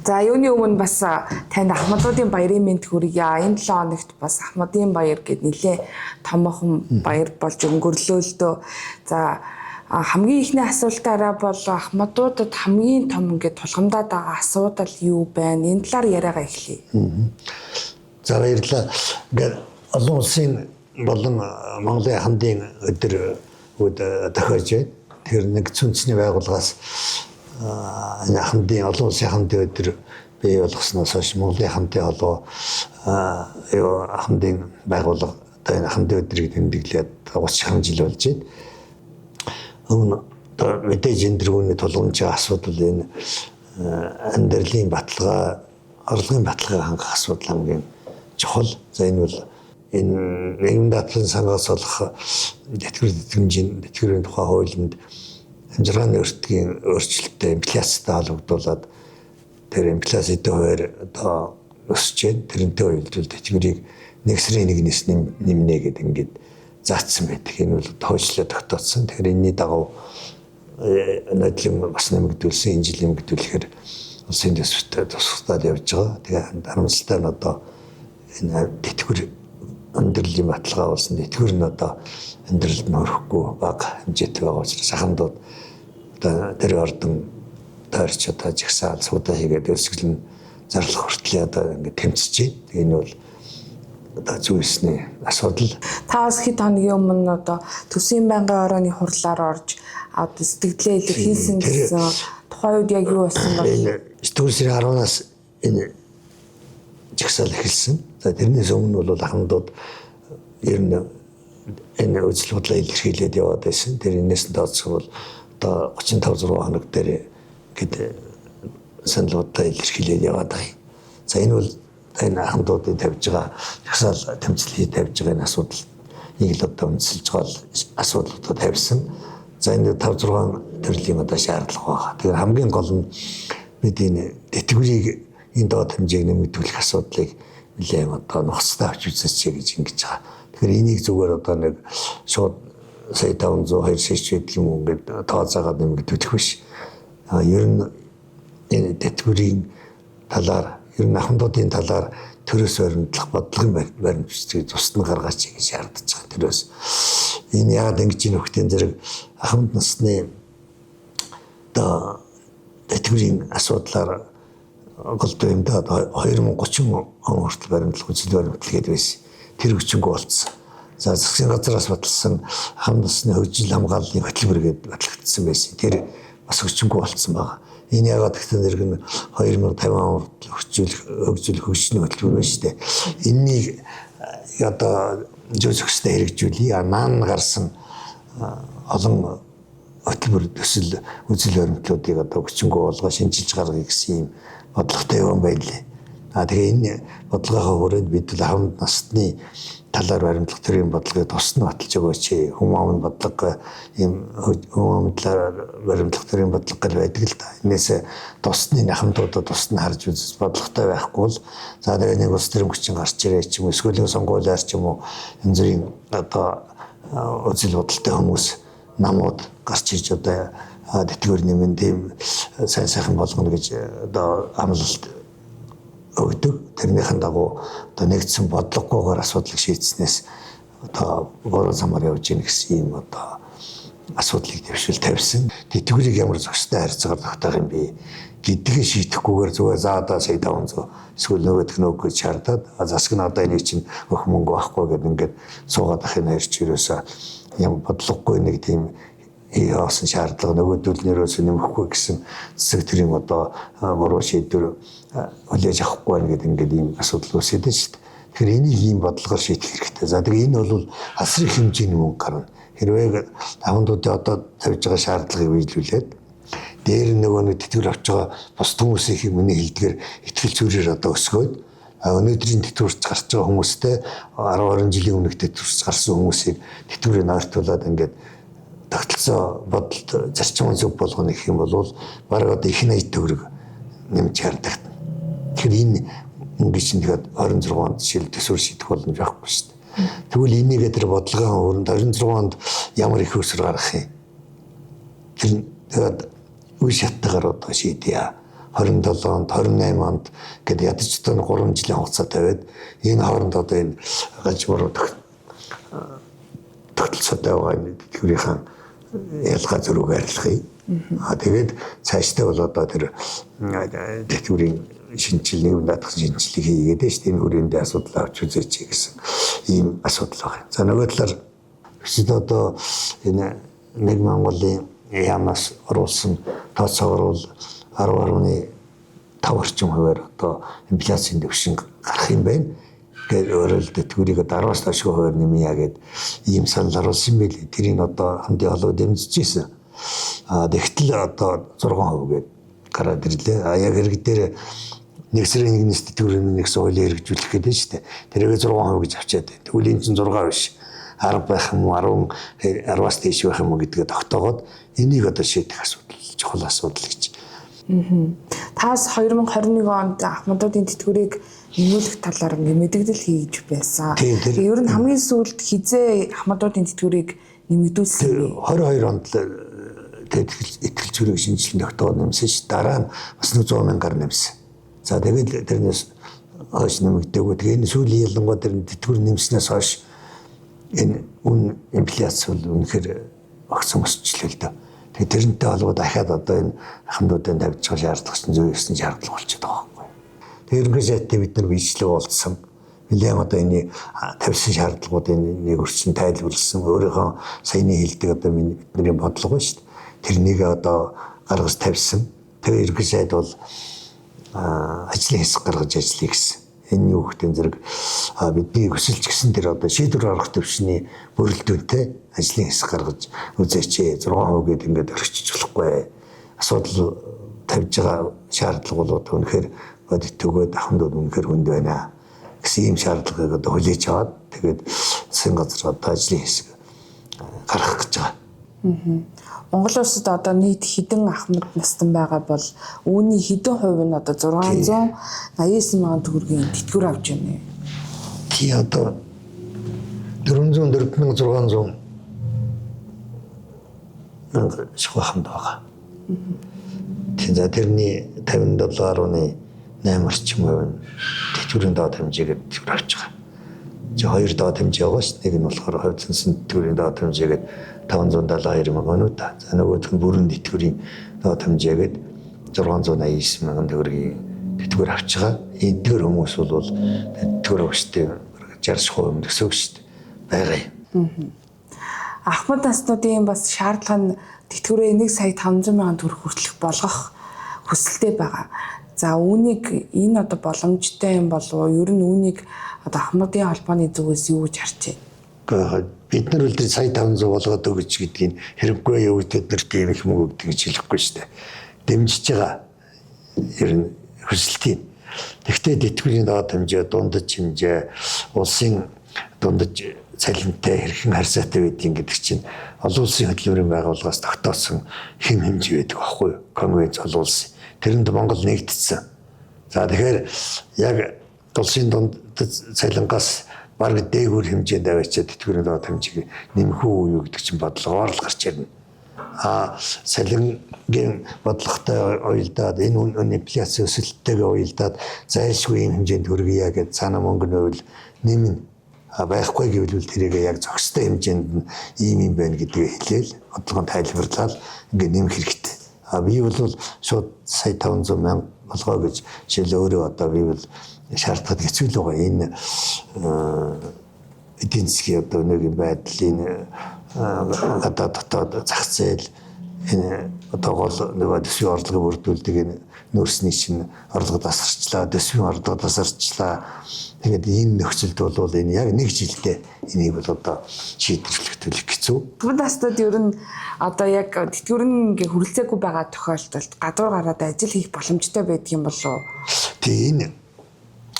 За юуны өмнө бас танд Ахмадуудын баярын мэнд хүргье. Энэ 7 хоногт бас Ахмадын баяр гэд нэлээ томоохон баяр болж өнгөрлөө л дөө. За хамгийн ихний асуултаараа бол Ахмадуудад хамгийн том ингээд тулгамдаад байгаа асуудал юу байна? Энэ талаар яриагаа эхлэе. За баярлалаа. Ингээд олон улсын болон Монголын хамтын өдөр тохиож байна. Тэр нэгдсэн үндэсний байгууллагаас энэ хамтын олон улсын хамтын өдөр бий болгосноос хойш Монголын хамтын холбоо хамтын байгууллага энэ хамтын өдрийг тэмдэглээд 30 гаруй жил болж байна. Өмнө мэдээж энэ дөрвөний тулгамж асуудал энэ амьдралын баталгаа, орлогын баталгааг хангах асуудал хамгийн чухал. За энэ бол энэ нийгмийн дадлын сангаас олох тэтгэврийн тухай хуулинд амжиргааны өртгийн өөрчлөлттэй инфляцтай холбогдуулаад тэр инфляц эдийн хувиар одоо өсөж байна. Тэрнтэй уялдвал тэтгэврийг 1 сарын 1-ээс нэмнэ гэдэг ингээд заасан байдаг. Энэ бол хойшлоо тогтооцсон. Тэгэхээр энэний дагуу нодлон бас нэмэгдүүлсэн, энэ жил нэмэгдүүлэхээр улсын төсөвтэй тусгатаад явж байгаа. Тэгээ харамсалтай нь одоо энэ тэтгэвэр амьдралын баталгаа болсон тэтгэвэр нь одоо амьдралд нь хүрэхгүй бага хэмжээтэй байгаа учраас ахмадууд одоо тэр ордон таарч одоо жагсаал суудаа хийгээд өсгөл нь зарлах хүртэл одоо ингээд тэмцэж байна. Тэгээ энэ бол одоо зүйлсний асуудал. Та бас хэд хоногийн өмнө одоо төсвийн байнгын орооны хурлаар орж одоо сэтгэлээ илэрхийлсэн гэсэн тухайн үед яг юу болсон бэ? Сэтгүүл сарын 10-наас энэ жагсаал эхэлсэн. За тэрнээс өмнө бол ахмадууд ер нь энэ үзэл бодлоо илэрхийлээд яваад байсан. Тэр энэс нь тооцох бол одоо 35-6 хоног дээр гэдэг санал бодлоо илэрхийлээд яваад байна. За энэ бол энэ ахмадуудын тавьж байгаа жагсаал тэмцлийг тавьж байгаа энэ асуудал нэг л одоо үндэслэж байгаа асуудлуудад тавьсан. За энэ 5-6 төрлийн одоо шаардлага байгаа. Тэгэхээр хамгийн гол нь бид энэ тэтгэврийг энэ доод хэмжээг нэмэгдүүлэх асуудлыг нэлээд одоо нухацтай авч үзээч гэж ингэж байгаа. Тэгэхээр энийг зүгээр одоо нэг шууд сая 500 200 гэдэг юм уу ингээд тооцоогоод нэмэгдүүлэх биш. Ер нь энэ тэтгэврийн талаар ер нь ахмадуудын талаар төрөөс баримтлах бодлогын баримтчдыг тусна гаргаач гэж шаардаж байгаа. Төрөөс энэ яагаад ингэж нөхдөйн зэрэг ахмад насны одоо тэтгэврийн асуудлаар голдуу юм да 2030 он хүртэл баримтлах үзэл баримтлал гэдэг байсан. Тэр хүчингү болцсон. За засгийн газраас баталсан ахмад насны хөгжил хамгааллын хөтөлбөр гэдэг батлагдсан байсан. Тэр бас хүчингү болцсон байна. Энэ яагаад гэвэл зэрэг нь 2050 он хөгжил хөгжлийн хөтөлбөр байна шүү дээ. Энэнийг одоо зөвсөстэй хэрэгжүүлээ. Наан гарсан олон хөтөлбөр төсөл үзэл баримтлуудыг одоо хүчингү болгоо шинжилж гаргая гэсэн юм бодлоготой юм байлээ. Тэгээ энэ бодлогынхаа хүрээнд бид л ахмад насны талаар баримтлах төрийн бодлогыг тусна баталж өгөөч. Хүмүүн бодлого ийм хүмүүн талаар баримтлах төрийн бодлого гэл байдаг л да. Энээс тусны ахмадуудад тусна харж үзэж бодлоготой байхгүй бол за тэгээ нэг улс төрийн хүчин гарч ирээ ч юм уу эсвэл сонгуулиар ч юм уу энэ зэрийн одоо үзэл бодолтой хүмүүс намууд гарч ирж одоо тэтгэвэр нэмэн тийм сайн сайхан болгоно гэж одоо амлалт өгдөг. Тэрнийхэн дагуу одоо нэгдсэн бодлогогоор асуудлыг шийдснээс одоо буруу замаар явж ийн гэсэн юм одоо асуудлыг дэвшүүл тавьсан. Тэтгэврийг ямар зохистой харьцаагаар тогтоох юм бэ гэдгийг шийдэхгүйгээр зүгээр заадаа сая 500 эсвэл нөгөөх нь өгөх гэж шаардаад засаг нь одоо энийг чинь өх мөнгө байхгүй гэдэг ингээд суугаад ах энэ хэрч юусаа юм бодлогогүй нэг тийм яасан шаардлага нөгөөдөл нэрөөс нэмэхгүй гэсэн засаг төрийн одоо буруу шийдвэр хүлээж авахгүй байна гэдэг ингээд ийм асуудал үүсээд байна шүү дээ. Тэгэхээр энийг ийм бодлогоор шийдэх хэрэгтэй. За тэгээ энэ бол асар их хэмжээний мөнгө гарна. Хэрвээ ахмадуудын одоо тавьж байгаа шаардлагыг биелүүлээд дээр нөгөө нэг тэтгэвэр авч байгаа бус хүмүүсийн миний хэлдгээр ихтгэл зүрээр одоо өсгөөд өнөөдрийн тэтгэвэрч гарч байгаа хүмүүстэй 10 жилийн өмнөх тэтгэвэрч гарсан хүмүүсийг тэтгэврийг нойртуулаад ингээд тогтолцоо бодолд зарчим зөв болгоно гэх юм бол бараг одоо их 80 төгрөг нэмж харагдана. Тэгэхээр энэ мөнгө чинь тэгээд 26 онд жишээл төсвөр шийдэх боломж байхгүй шүү дээ. Тэгвэл энийгээ тэр бодлогын өрөнд 26 онд ямар их өсвөр гаргах юм? Тэр тэгээд үе шаттайгаар одоо шийдъя. 27 онд 28 онд гэдэг ядаж одоо 3 жилийн хугацаа тавиад энэ хооронд одоо энэ гажбар тогтолцоотой байгаа энэ тэтгэврийн ялгаа зөрүүг арилгахыг. Тэгээд цаашдаа бол одоо тэр тэтгэврийн шинжил нэг даатгах шинжилгээг хийгээд шүү дээ. Энэ хүрээндээ асуудал авч үзээч гэсэн ийм асуудал байна. За нөгөө талаар бид одоо энэ нэг Монголын яамнаас оруулсан тооцоогоор бол 10.5 орчим хувиар одоо инфляцийн дэвшин гарах юм байна. Тэгээд өөрөөр тэтгэврийг 10-аас доош хувиар нэмье гэд ийм санал оруулсан юм билий. Тэрийг одоо хамтын холбоо дэмжиж ирсэн. Тэгтэл одоо 6% гээд гараад ирлээ. Яг хэрэг дээр нэг сарын 1-ээс тэтгэврийн нэгсэн хуулийг хэрэгжүүлэх гэдэг нь шүү дээ. Тэрийг 6% гэж авчаад байна. Тэгвэл энэ чинь 6 биш. 10 байх юм уу, 10-аас дээш байх юм уу гэдгээ тогтоогоод энийг одоо шийдэх асуудал, чухал асуудал гэж. Таас 2021 онд Ахмадуудын тэтгэврийг нэмүүлэх талаар мэдээлэл хийж байсан. Ер нь хамгийн сүүлд хизээ Ахмадуудын тэтгэврийг нэмэгдүүлсэн бэ? 22 онд итгэл зүрийг шинжилэн тогтоогод нэмсэн ш. Дараа нь бас 100 мянгаар нэмсэн. За тэгээд тэрнээс хойш нэмэгдээгүй. Тэгээ энэ сүүлийн ялангуяа тэр тэтгэвэр нэмснээс хойш энэ үн инфляц бол үнэхээр огцом өсчлээ л дээ. Тэгээ тэрнтэй холбоо дахиад одоо энэ ахмадуудын тавьж байгаа шаардлагач 109 шаардлага болчиход байгаа юм. Тэгээ ерөнхий сайттай бид нар бичлэг уулзсан. Нэлээд одоо энэ тавьсан шаардлагуудын нэг өрчн тайлбарлсан. Өөрийнхөө саяны хэлдэг одоо бидний бодлого ба шүү дээ. Тэрнийг одоо гаргаж тавьсан. Тэгээ ерөнхий сайд бол ажлын хэсэг гаргаж ажиллая гэсэн. Энэ юу гэх юм зэрэг бидний хүсэлж гисэн тэр одоо шийдвэр гаргах төвшний бүрэлдэхүүнтэй ажлын хэсэг гаргаж үзээч 6% гээд ингээд орчиж болохгүй. Асуудал тавьж байгаа шаардлага бол одоо үнэхээр бодит төгөөд ахмадууд үнэхээр хүнд байна гэсэн ийм шаардлагыг одоо хүлээж аваад тэгээд засгийн газар одоо ажлын хэсэг гаргах гэж байгаа. Монгол улсад одоо нийт хэдэн ахмад настан байгаа бол үүний хэдэн хувь нь одоо 689 мянган төгрөгийн тэтгэвэр авч байна вэ? Тий одоо 404,600 мянга шихүү ахмад байгаа. Тийм за тэрний 57.8 орчим хувь нь тэтгэврийн доод хэмжээгээр тэтгэвэр авч байгаа. Хоёр доод хэмжээ байгаа ш. Нэг нь болохоор хувь зэнсэн тэтгэврийн доод хэмжээгээд 572 мянган өнөө та. За нөгөөх нь бүрэн тэтгэврийн доод хэмжээгээд 689 мянган төгрөгийн тэтгэвэр авч байгаа. Эдгээр хүмүүс бол тэтгэвэр авчтай 60% гэсэн үг шүү дээ. Байгаа юм. Ахмад настуудын бас шаардлага нь тэтгэврээ 1 сая 500 мянган төгрөг хүртэлх болгох хүсэлтэй байгаа. За үүнийг энэ одоо боломжтой юм болов уу? Ер нь үүнийг одоо Ахмадын холбооны зүгээс юу гэж харж байна? Бид нар үлдээ сая 500 болгоод өгч гэдгийг хэрэггүй юу гэдэг бид нар тийм их мөнгө өгдөг гэж хэлэхгүй шүү дээ. Дэмжиж байгаа ер нь хүсэлтийн. Тэгвэл тэтгэврийн доод хэмжээ, дундаж хэмжээ, улсын дундаж цалинтай хэрхэн харьцаатай байдгийг гэдэг чинь олон улсын хөтөлбөрийн байгууллагаас тогтоосон хэм хэмжээ байдаг аахгүй юу? Конвенц олон улсын. Тэрэнд Монгол нэгдсэн. За тэгэхээр яг улсын дундаж цалингаас бараг дээгүүр хэмжээнд аваачаад тэтгэврийн доод хэмжээг нэмэх үү юу гэдэг чинь бодлогоор л гарч ирнэ. Салингийн бодлоготой уялдаад энэ инфляци өсөлттэйгээ уялдаад зайлшгүй юм хэмжээнд хүргье гэж цаана мөнгөний хувьд нэмнэ. Байхгүй гэвэл тэрийг яг зохистой хэмжээнд нь ийм юм байна гэдгийг хэлээл бодлогоо тайлбарлаад ингээд нэмэх хэрэгтэй. Би бол шууд сая 500 мянга болгоо гэж жишээл өөрөө одоо би бол шаардлагад хэцүү л байгаа. Энэ эдийн засгийн одоо нэг юм байдал энэ гадаад дотоод зах зээл энэ одоо гол нэг төсвийн орлогыг бүрдүүлдэг энэ нөөцний чинь орлого тасарчлаа, төсвийн орлого тасарчлаа. Тэгээд энэ нөхцөлд бол энэ яг нэг жилдээ энийг бол одоо шийдвэрлэх хэцүү. Ахмад настууд ер нь одоо яг тэтгэвэр нь ингээ хүрэлцээгүй байгаа тохиолдолд гадуур гараад ажил хийх боломжтой байдаг юм болов уу? Тийм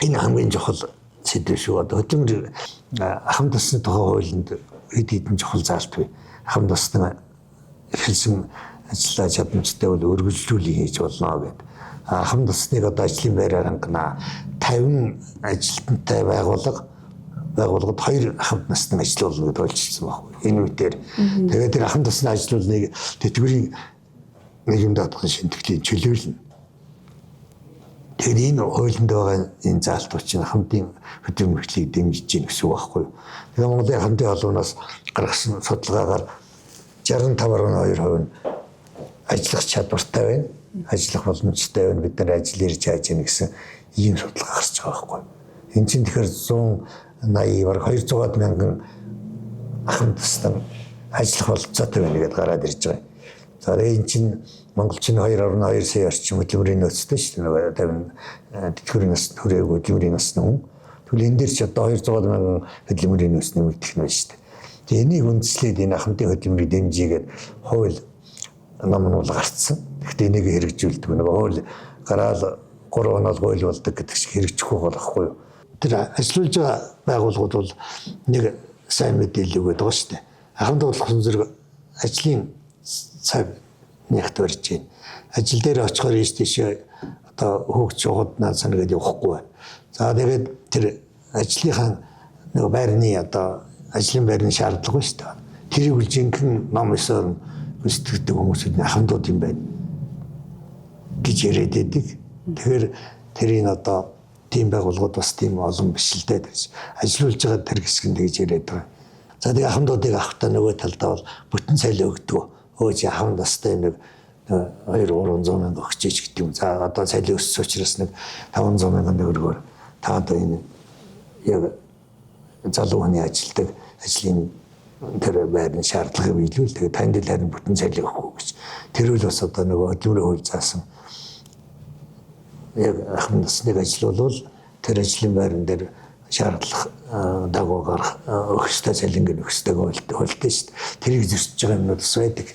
энэ хамгийн чухал сэдв шүү. Одоо хөтөлбөр ахмад насны тухай хуулинд хэд хэдэн чухал заалт бай. Ахмад насны эхэлсэн ажиллаа чадамжтай бол өргөжлүүлэх хийж болно гэдэг. Ахмад насныг одоо ажлын байраар хангана 50 ажилтнтай байгууллагад 2 ахмад насны ажилуулна гэдээ ойлцсон байхгүй. Энэ үедэр тэгээд тэр ахмад насны ажилуулныг тэтгэврийн нийгэм даатгын шинтгэлийн чөлөөлнө. Тэгээд энэ хуулинд байгаа энэ заалтууд чинь хамтын хөдөлмөрлөлийг дэмжиж гин гэсэн үг байхгүй юу. Тэгээд Монголын хамтын холбооноос гаргасан судалгаагаар 65.2% нь ажиллах чадвартай байна. Ажиллах боломжтой байна. Бид нар ажил ирж хааж гин гэсэн ийм судалгаа гарч байгаа байхгүй юу. Энэ чинь тэгэхээр 180 бараг 200 мянган ахмад тастан ажиллах боломжтой байна гэдээ гараад ирж байгаа. За энэ чинь монголчин 2.2 сая орчим хөдөлмөрийн нөөцтэй шүү дээ. Тавин тэтгэврийн нас хүрээгүй хөдөлмөрийн нас нь. Тэгвэл энэ дээр ч одоо 200 мянган хөдөлмөрийн нөөц нэмэгдэх нь шүү дээ. Тэгээ энийг үндэслээд энэ ахмадын хөдөлмөрийг дэмжигээд хууль ном нь бол гарцсан. Гэхдээ энийг хэрэгжүүлдэг нөгөө хууль гараад 3 онол хууль болдог гэдэг шиг хэрэгжихгүй болохгүй юу. Тэр ажиллаж байгаа байгууллагууд бол нэг сайн мэдээлэл өгöd байгаа шүү дээ. Ахмад бодлогын зэрэг ажлын цаг нэгт барьж байна. Ажил дээр очихоор ийш тийш одоо хөөгч ухад наацна гэдэг явахгүй байна. За тэгээд тэр ажлынхаа нөгөө байрны одоо ажлын байрны шаардлага шүү дээ. Тэрийг үл жинхэнэ ном ёсоор өсдөгдөг хүмүүсүүд ахмадууд юм байна гэж яриад байдаг. Тэгэхээр тэрийг одоо тийм байгууллагууд бас тийм олон биш л дээ. Ажиллаж байгаа тэр хэсэг нь тэгж яриад байгаа. За тэгээ ахмадуудыг авахтаа нөгөө талдаа бол бүтэн цалин өгдөг. Өөж ахмад настай нэг 200-300 мянга өгч ич гэдэг юм. За одоо цалин өссөн учраас нэг 500 мянган төгрөгөөр та одоо энэ яг залуу хүний ажилдаг ажлын тэр байрны шаардлагыг биелүүл. Тэгээ танд л харин бүтэн цалин өгөх гэж. Тэр үл бас одоо нөгөө хөдөлмөрийн хууль заасан яг ахмад насны ажил бол тэр ажлын байран дээр шаардлага дагуу гарах өгөхтэй цалинг өгөхтэйг хуультай шүү дээ. Тэрийг зөрчиж байгаа юмнууд бас байдаг.